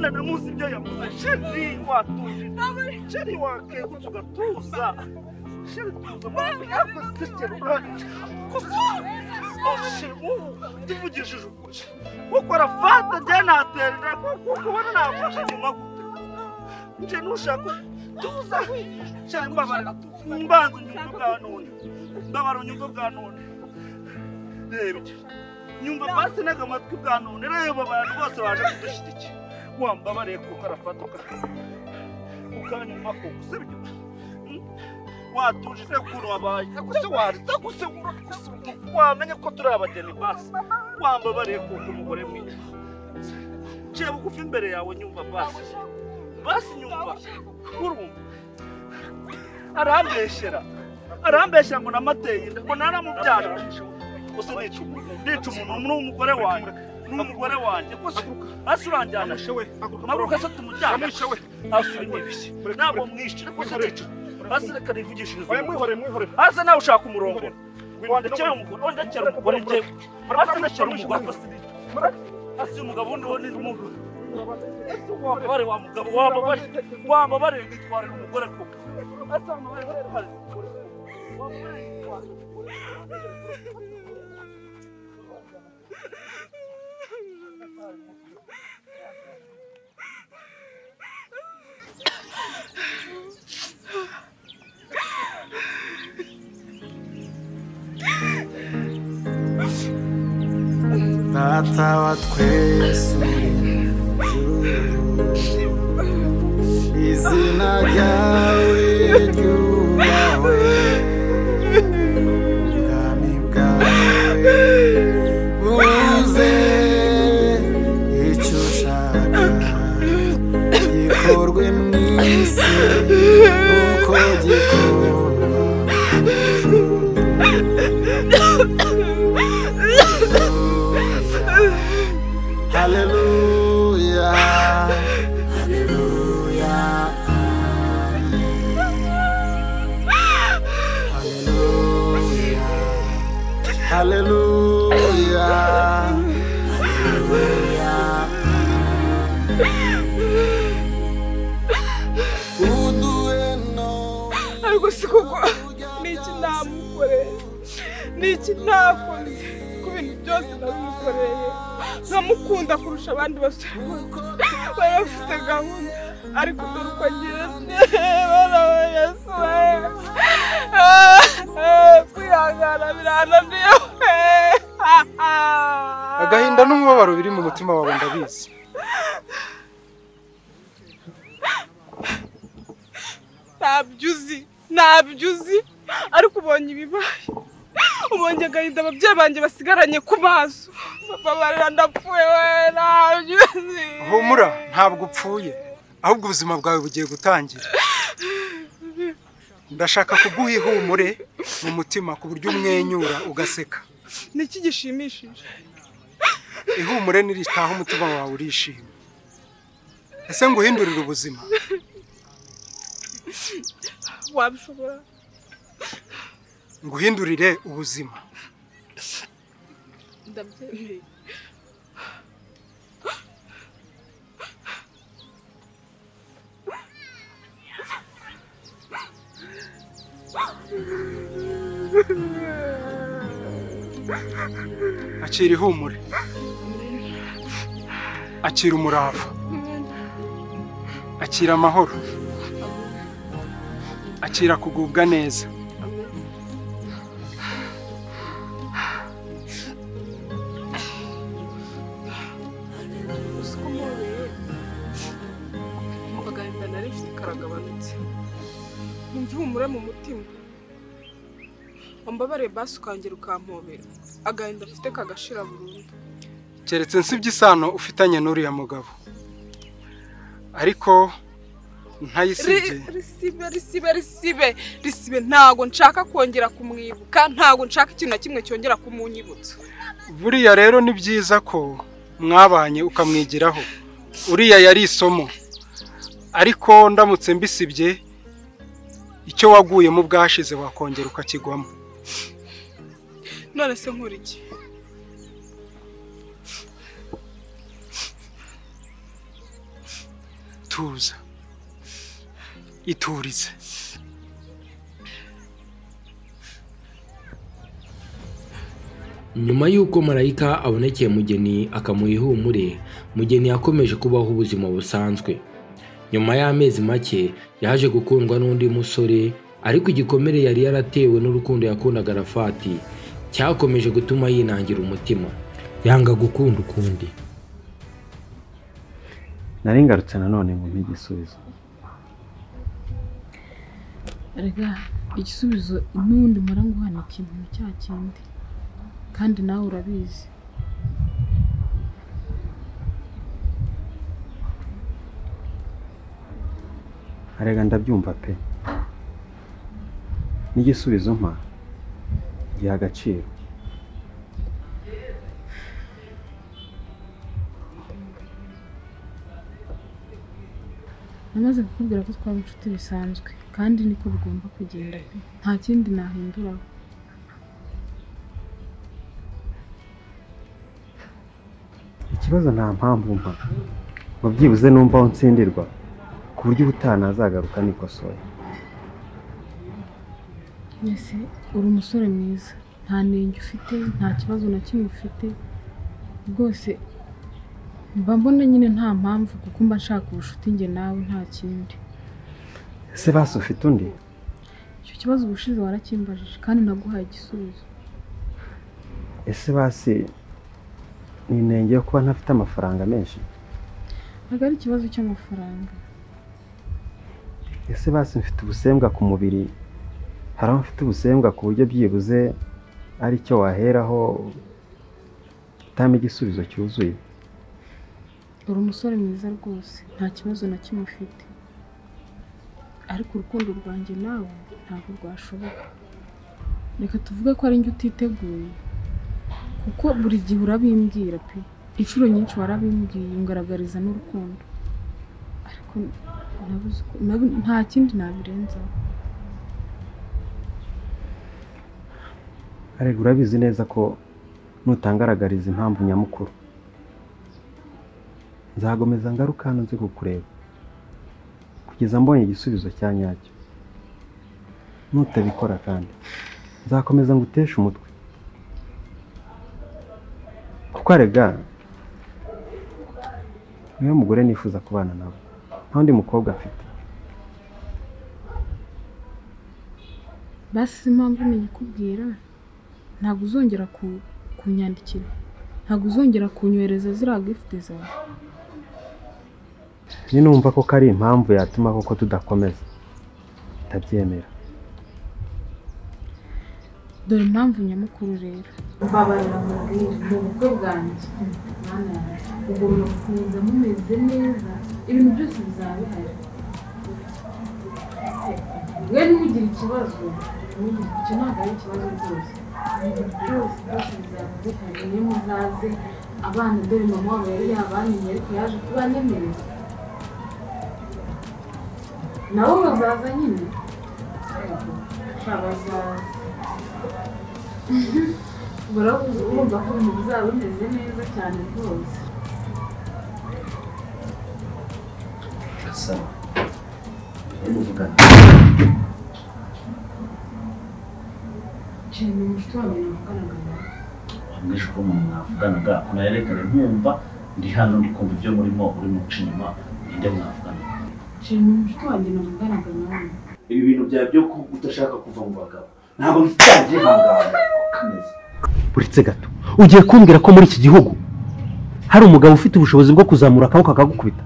Nana namuzi ibyo yavuze sheri watuje sheri wake gutugatuza sheri tuza mwana yako sekero tuvugishije kuko arafata jana aterera kuko wana nafashe nyuma nje nushaka tuza sheri mbanza nyumva bwa none ndabara nyumva bwa none reba nyumva basi n'agamatwi bwa none reba abantu bose baje kudushyigikira wambabare kuko arafatuka ukanyuma ko usebye watuje kuno wabaye akuse warita kuse wamenye ko turi abageni basi wambabare kuko umugore mwiza je bugufi imbere yawe nyumva basi nyumva urumva arambeshera ngo namateye ngo naramubyara gusa nica umuntu n'umugore wanjye n'umugore wanjye gusa asuranjyana shewe maruka se tumujyana shewe asubira ibishye nabo mwishire gusa nica asireka rivugishiriza mwihore asa nawe ushaka umurongo wandekera umugore nje asa ndakera umugore asi umugabo undi wo ni umugabo bare wa mugabo wababare ngitwara umugore ko asa bare Data wa twese uri mu ijuru, izina ryawe ryubahwe, ubwami bwawe buze, icyo ushaka gikorwe mu isi uko gikorwa mu ijuru. Hallelujah, hallelujah, hallelujah, hallelujah, hallelujah. Ariko sikuko niki namukore, niki nakoze ku bintu byose namukoreye. Nkamukunda kurusha abandi basore bafite gahunda, ariko dore uko ngeze barabayese kwihangana birananiye. Agahinda n'umubabaro biri mu mutima wawe ndabizi. Nabyuzi ariko ubonye ibibaye, ubonye agahinda ababyeyi banjye basigaranye ku maso, babarira ndapfuye we nabyuzi. Humura, ntabwo upfuye, ahubwo ubuzima bwawe bugiye gutangira. Ndashaka kuguha ihumure mu mutima ku buryo umwenyura ugaseka. Niki gishimishije? Ihumure niritaha umutima wawe urishima. Ese nguhindurira ubuzima? Wabishobora? Nguhindurire ubuzima. Ndabyemeye. Akira ihumure, akira umurava, akira amahoro, akira kugubwa neza. Agahinda nari mfite karagabanutse, numva ihumure mu mutima. Wambabariye basi ukangera ukampobera, agahinda afite kagashira burundu. Keretse nsibye isano ufitanye n'uriya mugabo, ariko ntayisibye. Risibe ntago nshaka kongera kumwibuka, ntago nshaka ikintu na kimwe cyongera kumunyibutsa. Buriya rero ni byiza ko mwabanye ukamwigiraho. Uriya yari isomo, ariko ndamutse mbisibye icyo waguyemo bwashize wakongera ukakigwamo. None se nkora iki? tuza iturize. Nyuma y'uko marayika abonekeye Mugeni akamuha ihumure, Mugeni yakomeje kubaho ubuzima busanzwe. Nyuma y'amezi make yaje gukundwa n'undi musore, ariko igikomere yari yaratewe n'urukundo yakundaga Rafati cyakomeje gutuma yinangira umutima, yanga gukunda ukundi. Nari ngarutse nanone ngo igisubizo. Erega igisubizo n'undi mara nguhana ikintu cya kindi, kandi nawe urabizi. Arega ndabyumva pe. N'igisubizo mpa giha agaciro. Namaze kukubwira ko twaba inshuti bisanzwe, kandi niko bigomba kugenda pe. Nta kindi nahinduraho. Ikibazo nta mpamvu mpa ngo byibuze numva aho nsindirwa ku buryo ubutana azagaruka nikosoye. Ese uri umusore mwiza, nta nenge ufite, nta kibazo na kimwe ufite rwose. Mba mbona nyine nta mpamvu kuko mba nshaka ubushuti njye nawe, nta kindi. Ese basi ufite undi? Icyo kibazo ubushize warakimbajije kandi naguhaye igisubizo. Ese basi ni inenge yo kuba ntafite amafaranga menshi? Ntabwo ari ikibazo cy'amafaranga. Ese basi mfite ubusembwa ku mubiri? Hari aho mfite ubusembwa ku buryo byibuze ari cyo waheraho utama igisubizo cyuzuye? Uri umusore mwiza rwose, nta kibazo na kimwe ufite, ariko urukundo rwanjye nawe ntabwo rwashoboka. Reka tuvuge ko ari njye utiteguye, kuko buri gihe urabimbwira pe. Inshuro nyinshi warabimbwiye ungaragariza n'urukundo, ariko nta kindi nabirenzaho. Arega urabizi neza ko nutangaragariza impamvu nyamukuru nzagomeza ngaruka hano nzi kukureba kugeza mbonye igisubizo cya nyacyo. Nutabikora kandi nzakomeza ngutesha umutwe, kuko arega niwe mugore nifuza kubana nawe, nta wundi mukobwa afite. Basi impamvu niyikubwira, ntabwo uzongera kunyandikira, ntabwo uzongera kunyohereza ziriya gift zawe. Ninumva ko ari impamvu yatuma koko tudakomeza, ndabyemera. Dore impamvu nyamukuru rero. Mbabarira mubwire mu bukwe bwanjye, mwana ugomba kuza mumeze neza, ibintu byose bizaba bihari. We ntugire ikibazo, icyo ntabwo ari ikibazo rwose. Ibintu byose bizaba bihari, niyo muzaze. Abana dore mama wabo yari yabanyemeye ariko yaje kubanemereza. Nabo bazaza nyine. Bazaza. Urumva ko ibintu bizaba bimeze neza cyane rwose. Sawa. Muvugana. Cyane umushuti wawe navuganaga nawe. Mbese ko umuntu mwavuganaga kunayerekane nkumva ndi hano ndi kumva ibyo murimo urimo ucinyuma ninde mwavugana. Cyane umushuti wawe navuganaga nawe. Ibi bintu byawe byo udashaka kuva mu bagabo ntabwo byagiye hangana kameze. Uretse gato ugiye kumbwira ko muri iki gihugu hari umugabo ufite ubushobozi bwo kuzamura akaboko akagukubita?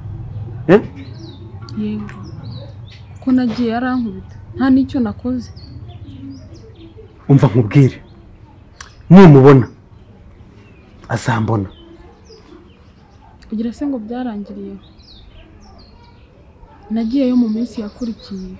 Yego, ko nagiye yarankubita nta n'icyo nakoze. Umva nkubwire, nimubona azambona. Ugira se ngo byarangiriye? Nagiyeyo mu minsi yakurikiye.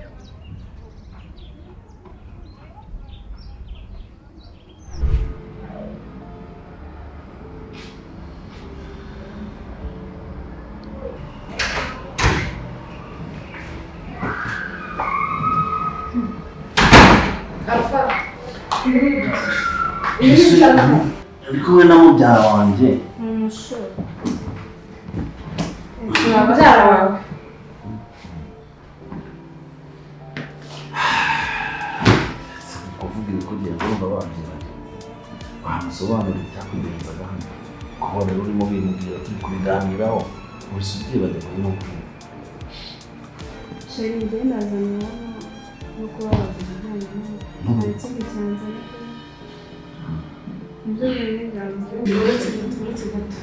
Uri kumwe na mubyara wanjye. Mubyara wawe wabagiranye wamusobanurira icyakugenzaga hano kubona urimo bimubwira turi kubiganiraho ubise ubyibagirwa n'ubwira sheri njye nazanye hano no kuba wabagiranye nta kindi cyanzanye ibyo bintu byanjye uretse gato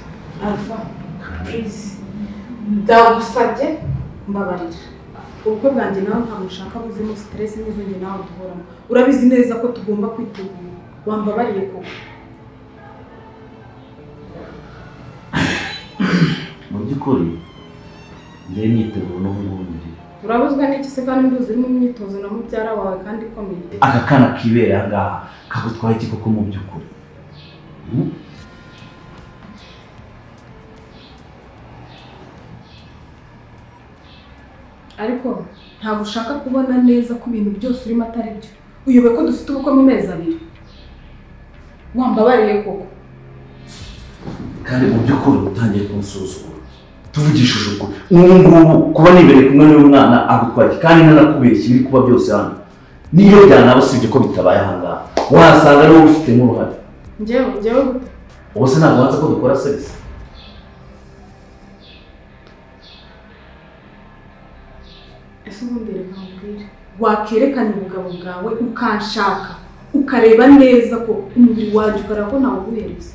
Alpha please ndagusabye mbabarira ubukwe bwanjye nawe ntabwo ushaka buzemo stress n'izo njye nawe duhoramo urabizi neza ko tugomba kwitegura wambabariye koko mu by'ukuri njye nyitegura n'ubu ngubu urabuzwa n'iki se kandi nduzi uri mu myitozo na mubyara wawe kandi ikomeye aka kana kibera ngaha kagutwaye iki koko mu by'ukuri ariko ntabwo ushaka kubona neza ko ibintu byose urimo atari byo uyobe ko dufite ubukwe mu mezi 2 wambabariye koko kandi mu by'ukuri utangiye kunsuzugura tuvugishije ukuri ngubu kuba nibereye kumwe n'uyu mwana agutwaye kandi nanakubeshya ibiri kuba byose hano niyo byanaba usibye ko bitabaye aha ngaha wasanga ariwo ubifitemo uruhare njyewe gute ubu se ntabwo wanze ko dukora sex ese ubundi reka nkubwire wakerekana ubugabo bwawe ukanshaka ukareba neza ko umubiri wawe ukareba ko ntawe uguhereza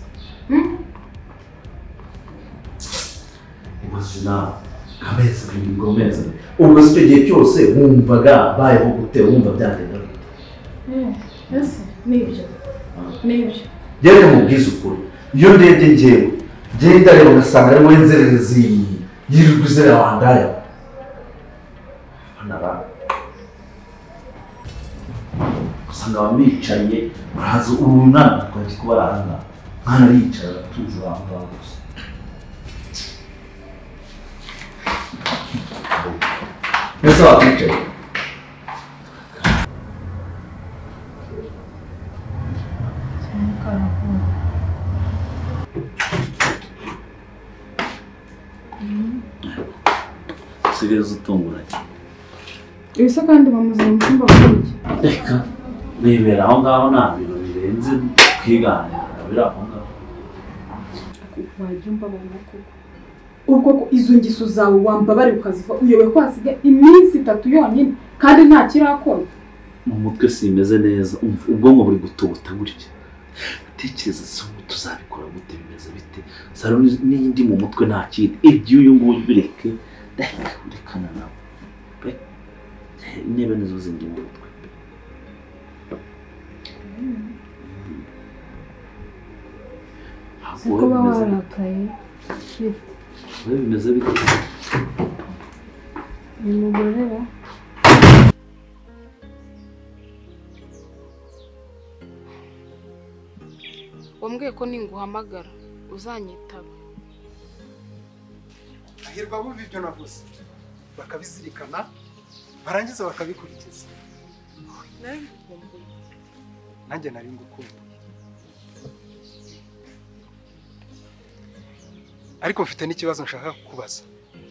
imazina kameze ngomeza ubwo se icyo gihe cyose wumvaga bayeho gute wumva byagenda ese nibyo Jyewe mubwiza ukuri iyo ndebye njyewe ndareba ugasanga arimo inzererezi yirirwa izera wandaya banara usanga bamwicaye uraza urunana twari kuba arahanga mwana aricara atuje aho ngaho gusa ese wakwicaye usigaye utunguranye ibisa kandi bamuzanye mu cyumba kuki reka bibera aho ngaho nta bintu birenze kwiganira biri aho ngaho wajya mbabona ubwo ko izo ngiso zawe wambabare ukaziva uyobe ko hasigaye iminsi 3 yonyine kandi nta kirakora mu mutwe simeze neza ubwonko buri gutubuta gutya tekereza se tuzabikora gute bimeze bite saro n'indi mu mutwe nta kindi ibyo uyu nguyu bireke rekana nawe niba nizo zindi mu mutwe siko barakaye bimeze bite nimugorera wambwiye ko ninguhamagara uzanyitaba ahirwa bumva ibyo navuze bakabizirikana barangiza bakabikurikiza nanjye nari ngukunda ariko mfite n'ikibazo nshaka kukubaza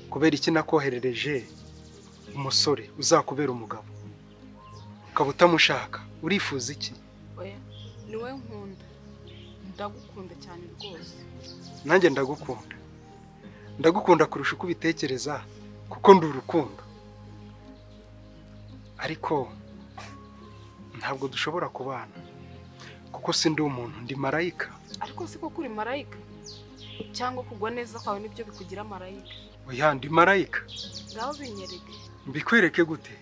kubera iki nakoherereje umusore uzakubera umugabo ukaba utamushaka urifuza iki oya niwe nkunda ndagukunda cyane rwose nanjye ndagukunda kurusha uko ubitekereza kuko ndi urukundo ariko ntabwo dushobora kubana kuko sindi umuntu ndi marayika ariko siko kuri marayika cyangwa kugwa neza kwawe nibyo bikugira marayika oya ndi marayika ngaho binyereke mbikwereke gute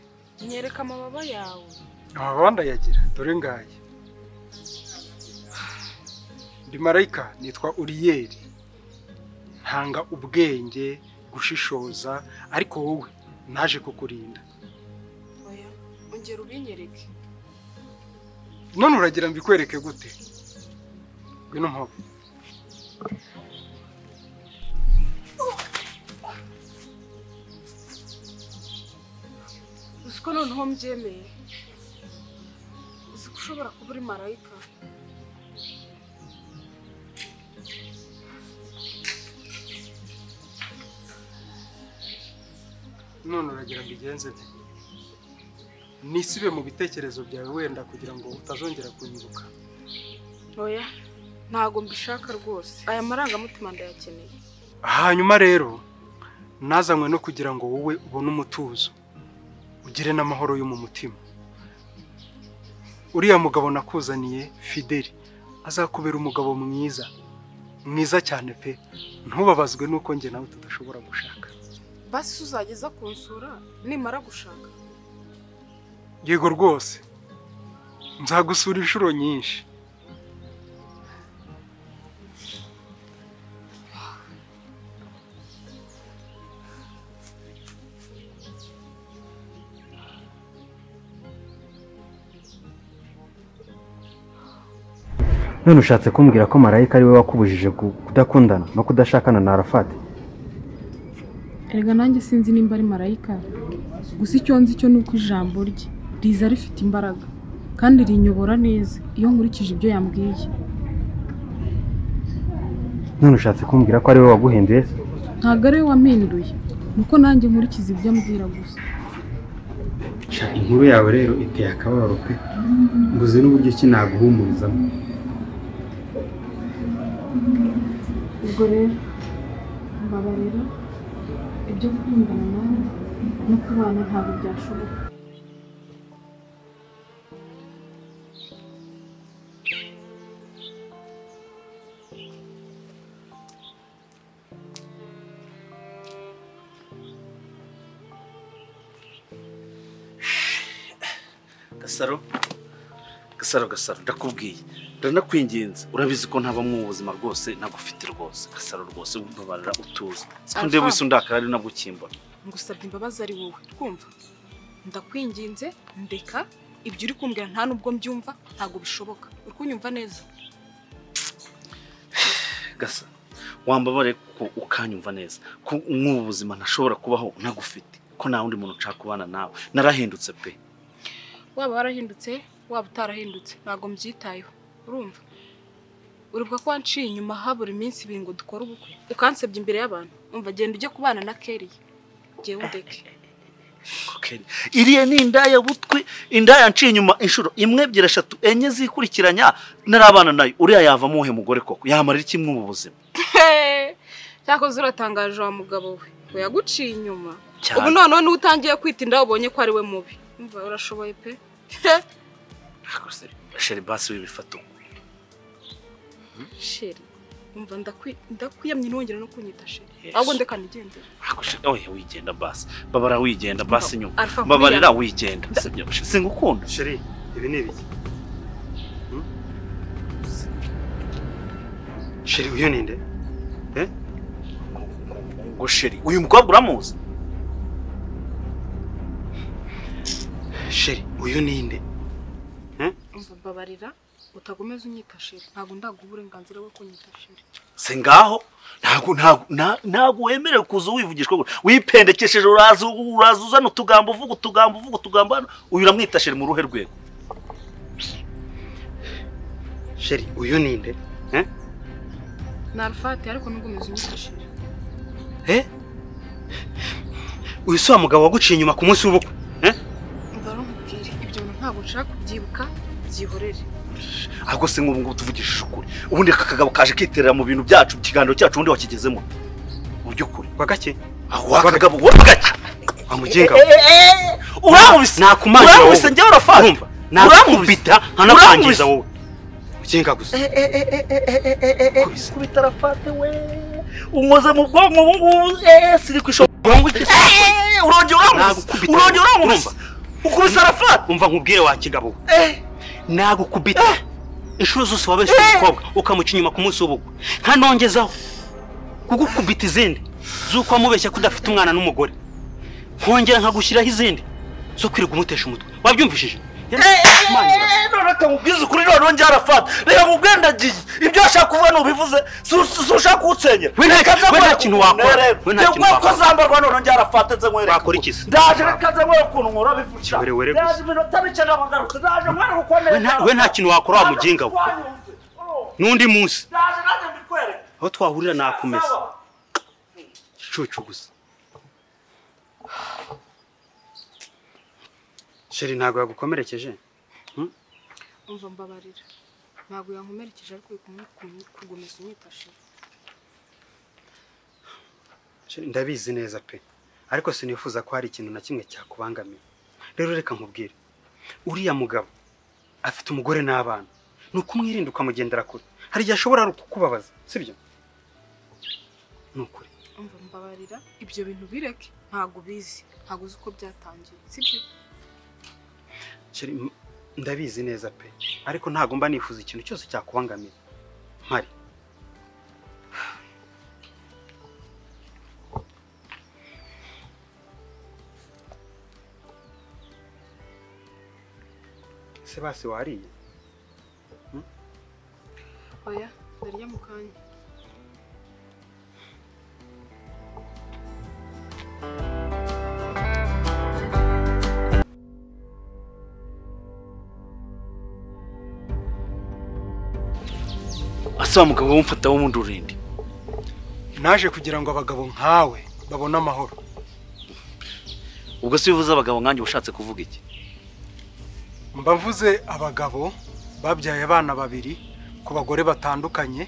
nyereka amababa yawe amababa ndayagira dore ngaye ndi marayika nitwa Uriyeli ntanga ubwenge gushishoza ariko wowe naje kukurinda oya ongera ubinyereke none uragira mbikwereke gute ngwino mpamvu uziko noneho mbyemeye uziko ushobora kuba uri marayika none uragira mbigenze nte nisibe mu bitekerezo byawe wenda kugira ngo utazongera kunyibuka oya ntago mbishaka rwose aya marangamutima ndayakeneye. hanyuma rero nazanywe no kugira ngo wowe ubone umutuzo ugire n'amahoro yo mu mutima. uriya mugabo nakuzaniye Fideli azakubera umugabo mwiza cyane pe, ntubabazwe nuko njye nawe tudashobora gushaka. Basi uzageza kunsura nimara gushaka? Yego rwose nzagusura inshuro nyinshi. none ushatse kumbwira ko Marayika ari we wakubujije kudakundana no kudashakana na Arafat? Erega nanjye sinzi nimba ari Marayika, gusa icyo nzi cyo nuko ijambo rye riza rifite imbaraga kandi rinyobora neza iyo nkurikije ibyo yambwiye. none ushatse kumbwira ko ari we waguhinduye? Ntabwo ari we wampinduye, nuko nanjye nkurikiza ibyo ambwira gusa. inkuru yawe rero iteye akababaro pe, mbuze n'uburyo ki naguhumurizamo. ubwo rero mbabarira, ibyo gukundana nawe no kubana ntabwo byashoboka. Gasaro ndakubwiye ndanakwinginze, urabizi ko ntaba mu buzima rwose nagufite rwose. Gasaro rwose umbabarira utuze, siko ndebe wese undakara ari nagukimbona. Ngusabye imbabazi ari wowe twumva, ndakwinginze ndeka ibyo uri kumbwira, nta nubwo mbyumva, ntago bishoboka. uri kunyumva neza? Gasa wambabare ko ukanyumva neza ko nk'ubu buzima ntashobora kubaho nagufite, ko nta wundi muntu nshaka kubana nawe. Narahindutse pe. Waba warahindutse waba utarahindutse ntago mbyitayeho, urumva? Uribuka ko wanciye inyuma habura iminsi 2 ngo dukore ubukwe, ukansebye imbere y'abantu. Umva genda ujye kubana na Kelly, jewe undeke. Okay. Iriye ni indaya butwi, indaya nciye inyuma inshuro 1 2 3 4 zikurikiranya narabana nayo. Uriya yava muhe mugore koko yamarira kimwe mu buzima. Cyakoze uratangaje wa mugabo we, we yaguciye inyuma. Ubu none n'utangiye kwita inda ubonye ko ari we mubi. Umva urashoboye pe. Sheri basi wibifata. Sheri umva ndakwiyamye nongera no kunyita Sheri. Ahubwo ndeka nigende. Oya wigenda basi. Babara wigenda basi nyuma. Babarira wigenda. Singukunda. Sheri ibi ni ibiki? Sheri uyu ninde? Ngo Sheri uyu mukobwa uramuzi? Sheri uyu ninde? Umva babarira utagomeza unyita Sheri, ntago ndaguha uburenganzira bwo kunyita Sheri. Se ngaho ntago wemerewe kuza wivugishwa wipendekesheje uraza uzana utugambo uvuga hano. Uyu uramwita Sheri mu ruhe rwego? Sheri uyu ninde? Na Arafat ariko ntugomeza unyita Sheri. Uyu si wa mugabo waguciye inyuma ku munsi w'ubukwe? Ibyo ntabwo nshaka kubyibuka, byihorere. Ahubwo se nk'ubu tuvugishije ukuri, ubundi aka kagabo kaje kiterera mu bintu byacu, ikiganiro cyacu ubundi wakigezemo mu by'ukuri bagake. Aho akagabo wagake amugenga uramubise nakumangira wowe njye Arafat uramubita nkanapangiza wowe ugenga gusa kubita Arafat we umoze mu bwonko ubu siri kwishobora urongera uramubise ukubise Arafat. umva nkubwire wa kigabo nagukubita inshuro zose wabeshe umukobwa ukamuca inyuma ku munsi w'ubukwe, nkanongezaho kugukubita izindi zuko amubeshya kudafite umwana n'umugore, nkongera nkagushyiraho izindi zo kwirirwa umutesha umutwe. Wabyumvishije? None akamubwiza ukuri none njye Arafat reka mubwendagiye ibyo ashaka kuvuga nubivuze sushaka kutsengera. We nta kintu wakora, we nta kintu wakora. Ko zambarwa none njye Arafat nze nkwereka wakora iki? Ndaje rekaze nkwereka ukuntu nkora bivukira. Were Ndaje minota bike nabagarutse ndaje nkwereka uko neza. we nta kintu wakora wa muginga we. Nundi munsi Ndaje naje mbikwereka aho twahurira nakumesa cucu gusa. Sheri ntago yagukomerekeje? Umva mbabarira ntabwo yankomerekeje ariko kugomeza unyita sheri. Ndabizi neza pe, ariko sinifuza ko hari ikintu na kimwe cyakubangamiye. Rero reka nkubwire, uriya mugabo afite umugore n'abana, nuko umwirinda ukamugendera kure. Hari igihe ashobora kukubabaza, sibyo? Nukuri umva mbabarira, ibyo bintu bireke, ntabwo bizi, ntabwo uzi uko byatangiye, sibyo? Ndabizi neza pe, ariko ntabwo mba nifuza ikintu cyose cyakubangamira. Mpari se basi wariye? Oya, ndarya mu kanya. Asa mugabo wumfata wo mundurindi. Naje kugira ngo abagabo nkawe babone amahoro. Ubwo se bivuze abagabo nkanjye ushatse kuvuga iki? Mba mvuze abagabo babyaye abana babiri ku bagore batandukanye,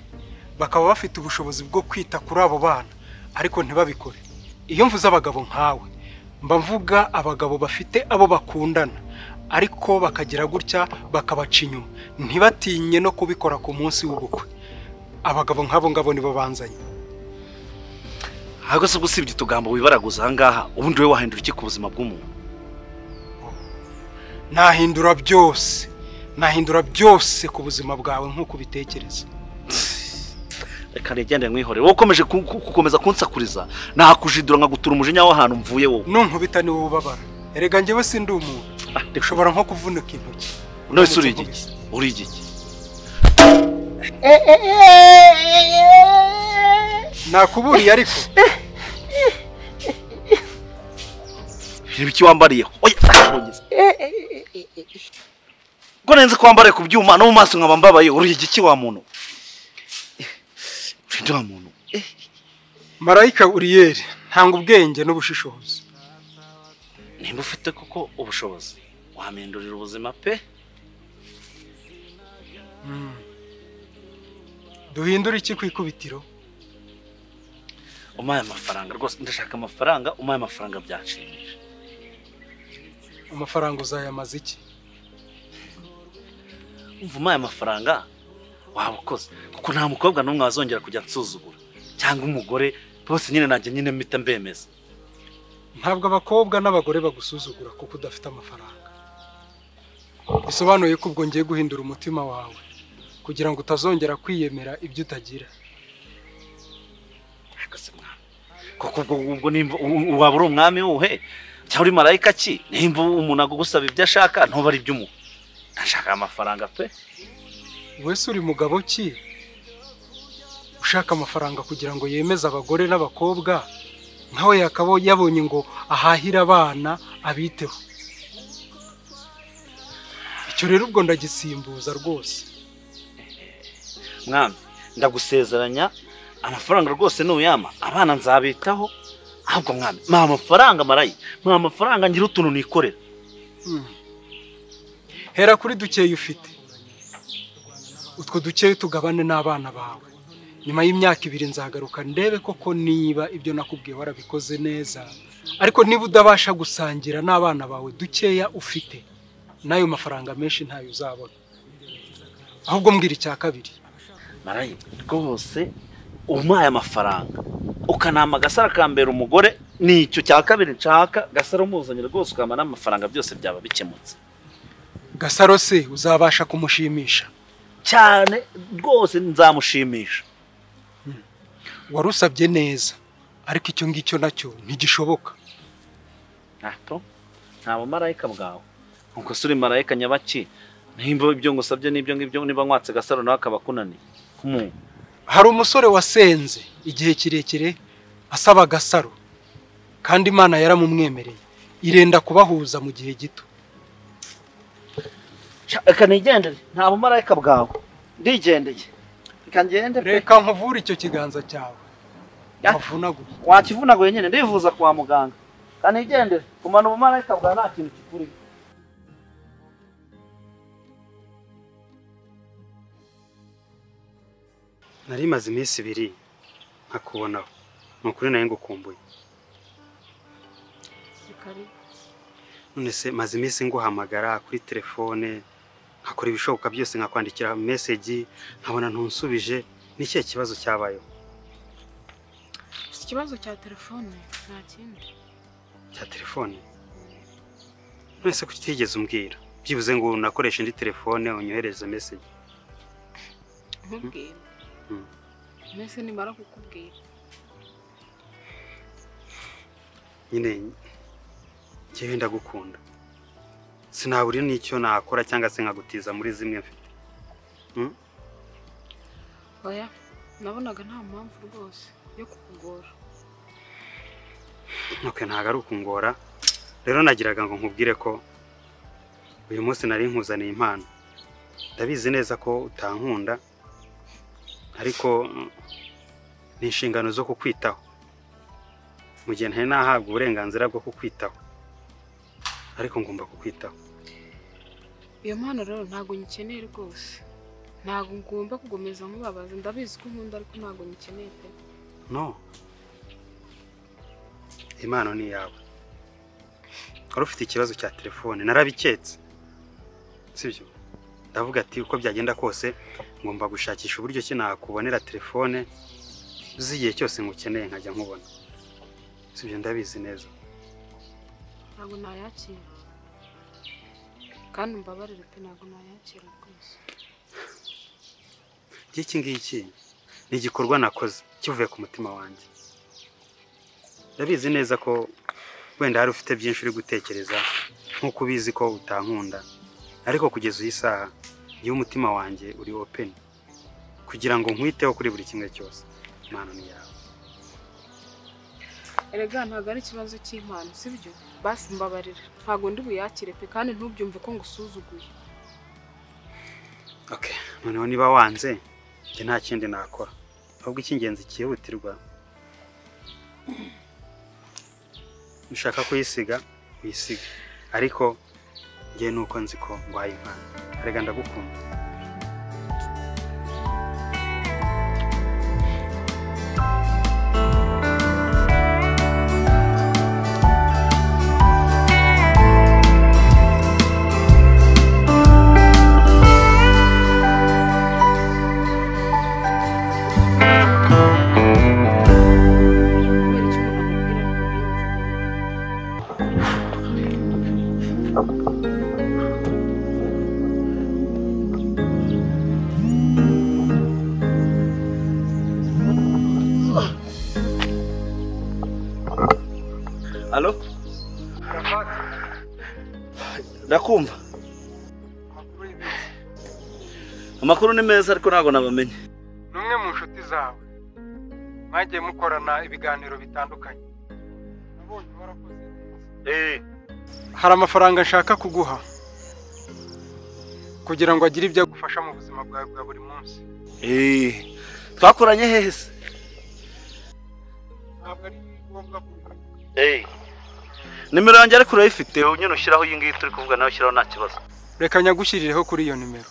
bakaba bafite ubushobozi bwo kwita kuri abo bana ariko ntibabikore. Iyo mvuze abagabo nkawe mba mvuga abagabo bafite abo bakundana ariko bakagira gutya bakabaca inyuma, ntibatinye no kubikora ku munsi w'ubukwe. Abagabo nk'abo ngabo nibo banzanye. Ahubwo se gusibye tugambo wibaraguza ahangaha, ubundi we wahindura iki ku buzima bw'umuntu? Nahindura byose, nahindura byose ku buzima bwawe nk'uko ubitekereza. Reka negende mwihore, wowe ukomeje gukomeza kunsakuriza, nakujidura nkagutura umujinya w'ahantu mvuye wowe. Nunkubita ni wowe ubabara. Erega njyewe sindi umuntu. Ushobora nko kuvunika intoki. None se uri igiki? Uri igiki? Nakuburiye ariko. Ibiki wambariyeho? Oya, akongeza. Ngo nenze kwambare ku byuma no mu maso nkaba mbabaye, uri igiki wa muntu? Uri wa muntu. Marayika Uriyeri, ntanga ubwenge n'ubushishozi. Nimba ufite koko ubushobozi, wamindurira ubuzima pe. Duhindura iki kwikubitiro? Umaye amafaranga rwose, ndashaka amafaranga, umaye amafaranga byanshimisha. Amafaranga uzayamaza iki? Umaye amafaranga wabukoze, kuko nta mukobwa n'umwe wazongera kujya nsuzugura cyangwa umugore, bose nyine najye nyine mpita mbemeza. Ntabwo abakobwa n'abagore bagusuzugura kuko udafite amafaranga. Bisobanuye ko ubwo ngiye guhindura umutima wawe kugira ngo utazongera kwiyemera ibyo utagira. Kuko ubwo nimba waba uri umwami wuhe cyangwa uri marayika ki, nimba umuntu agusaba ibyo ashaka ntuba ari iby'umuntu. Ndashaka amafaranga pe. Wese uri mugabo ki ushaka amafaranga kugira ngo yemeze abagore n'abakobwa, nkawe yakabo yabonye ngo ahahira abana abiteho. Icyo rero ubwo ndagisimbuza rwose. Mwami, ndagusezeranya amafaranga rwose n'uyama, abana nzabitaho. Ahubwo mwami, mpa amafaranga marayi, mpa amafaranga ngira utuntu nikorera. Hera kuri dukeye ufite. Utwo dukeye tugabane n'abana bawe. Nyuma y'imyaka 2 nzagaruka ndebe koko niba ibyo nakubwiye warabikoze neza. Ariko niba udabasha gusangira n'abana bawe dukeya ufite, nayo mafaranga menshi ntayo uzabona. Ahubwo mbwira icya kabiri. Marayi, rwose umaye amafaranga ukanama Gasaro kambera umugore, nicyo cya kabiri nshaka. Gasaro muzanye rwose ukamana amafaranga byose byaba bikemutse. Gasaro se uzabasha kumushimisha? Cyane rwose nzamushimisha. Warusabye neza, ariko icyo ngicyo nacyo ntigishoboka. Nato nta marayika bwawe, nkuko suri marayika nyabaki, nimba ibyo ngusabye nibyo ngibyo, niba nkwatse Gasaro nawe akabakunani. Hari umusore wasenze igihe kirekire asaba Gasaro, kandi Imana yaramumwemereye, irenda kubahuza mu gihe gito. Reka nigendere, nta marayika bwawe, ndigendeye. Reka ngende. Reka nkuvure icyo kiganza cyawe. Wavunaguye. Wakivunaguye nyine, ndivuza kwa muganga. Kandi nigendere, kumana ubumarayika bwawe nta kintu kikuri. nari maze iminsi ibiri nkakubonaho nukuri naye ngukumbuye none se maze iminsi nguhamagara kuri telefone nkakora ibishoboka byose nkakwandikira message nkabona ntunsubije ni kihe kibazo cyabayeho ikibazo cya telefone nta kindi cya telefone none se kutigeze umbwira byibuze ngo nakoresha indi telefone unyohereze message nkubwira message nimara kukubwira nyine njyewe ndagukunda sinaburi n'icyo nakora cyangwa se nkagutiza muri zimwe mfite oya nabonaga nta mpamvu rwose yo kukugora ntabwo ari ukungora rero nagiraga ngo nkubwire ko uyu munsi nari nkuzaniye impano ndabizi neza ko utankunda ariko ni inshingano zo kukwitaho mu gihe ntari nahabwa uburenganzira bwo kukwitaho ariko ngomba kukwitaho iyo mpano rero ntabwo nyikeneye rwose ntabwo ngomba kugomeza nkubabaza ndabizi ko nkunda ariko ntabwo nyikeneye pe no impano ni yawe wari ufite ikibazo cya telefone narabiketse sibyo ndavuga ati uko byagenda kose ngomba gushakisha uburyo ki nakubonera telefone zigiye cyose ngukeneye nkajya nkubona sibyo ndabizi neza ntabwo nayakira kandi mbabarire pe ntabwo nayakira rwose iki ngiki ni igikorwa nakoze kivuye ku mutima wanjye ndabizi neza ko wenda hari ufite byinshi uri gutekereza nk'uko ubizi ko utankunda ariko kugeza iyi saha iyo umutima wanjye uri open kugira ngo nkwiteho kuri buri kimwe cyose impano ni yawe erega ntabwo ari ikibazo cy'impano sibyo basi mbabarira ntabwo ndi buyakire pe kandi ntubyumve ko ngusuzuguye okay noneho niba wanze njye nta kindi nakora ahubwo icy'ingenzi cyihutirwa ushaka kuyisiga uyisiga ariko njye nuko nzi ko ngwaye impano erega ndagukunda Alo? Ndakumva. Amakuru ni meza ariko ntago nabamenye. Numwe mu nshuti zawe. Mwagiye mukorana ibiganiro bitandukanye. Nabonye warakoze. Hari amafaranga nshaka kuguha. Kugira ngo agire ibyo agufasha mu buzima bwawe bwa buri munsi. Twakoranye hehe se? Ntabwo ari ngombwa ko nimero yanjye ariko urayifite unyene ushyiraho iyi ngiyi turi kuvuga nawe ushyiraho nta kibazo reka nyagushyirireho kuri iyo nimero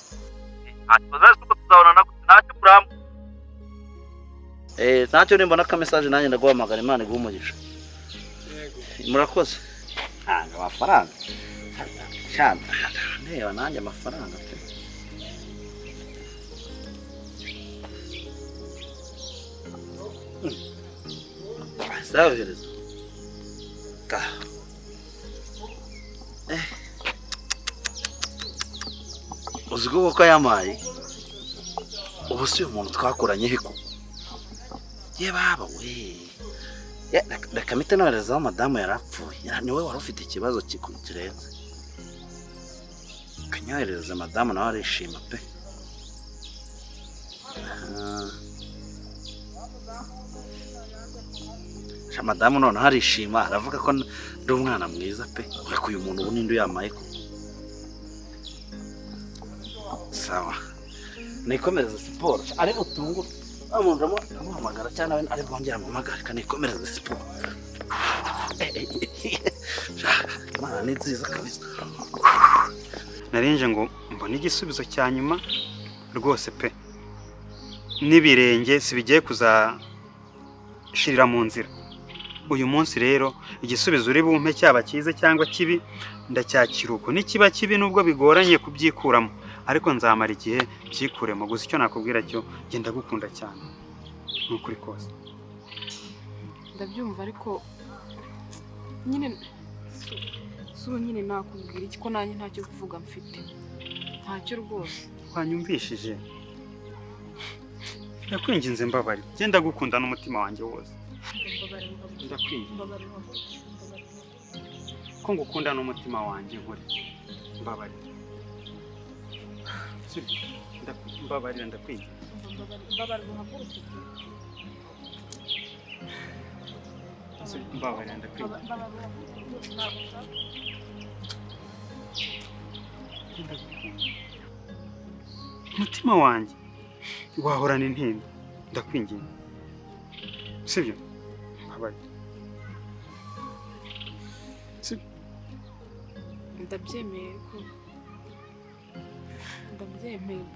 ntacyo nimbona ka message nanjye ndaguhamagara Imana iguhe umugisha murakoze nanga amafaranga cyane neba nanjye amafaranga pe sabereza ka uzwiho ko yamaye ubu si umuntu twakoranye hiko ye baba we reka mpite noherezaho madamu yarapfuye niwe wari ufite ikibazo kirenze kanyohereza madamu nawe arishima pe madamu none harishima aravuga ko ndi umwana mwiza pe ariko uyu muntu ubu ninde uyamaye ko sawa nikomereza siporo ari utunguru umuntu amuhamagara cyane nawe ari bwongera amuhamagara kanikomereza siporo Imana ni nziza kabisa narinje ngo mbone igisubizo cya nyuma rwose pe n'ibirenge si bigiye kuzashirira mu nzira. Uyu munsi rero igisubizo uri bumpe cyaba cyiza cyangwa kibi ndacyakira uko. Nikiba kibi nubwo bigoranye kubyikuramo, ariko nzamara igihe byikuremo. Gusa icyo nakubwira cyo genda gukunda cyane n'ukuri kose. Ndabyumva ariko nyine nyine nakubwira iki ko nanjye ntacyo kuvuga mfite. Ntacyo rwose. Wanyumvishije? Ndakwinginze mbabari. Genda gukunda n'umutima wanjye wose. Ndakwinginze. Ko ngukunda n'umutima wanjye nkore. Mbabari. Mbabarira ndakwinginze. Mbabarira ndakwinginze. Umutima wanjye wahorana intimba. Ndakwinginze. Sibyo? Mbabarira. Ndabyemeye ko ndabyemeye.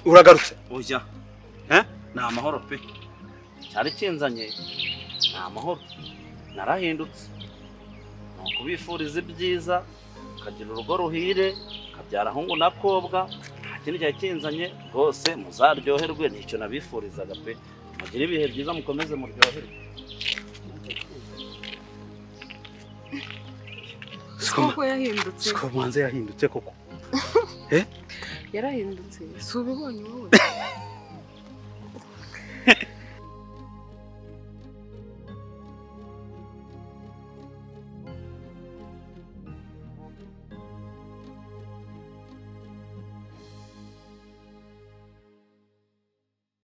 Uragarutse? Oya. Ni amahoro pe. Cyari kinzanye ni amahoro. Narahindutse. Ni ukubifuriza ibyiza, ukagira urugo ruhire, ukabyara ahungu na kobwa. Nta kindi cyari kinzanye rwose muzaryoherwe. Nicyo nabifurizaga pe. Mugire ibihe byiza mukomeze muryoherwe. Koko yahindutse. Siko manze yahindutse koko. Yarahindutse. Si ubibonye wowe?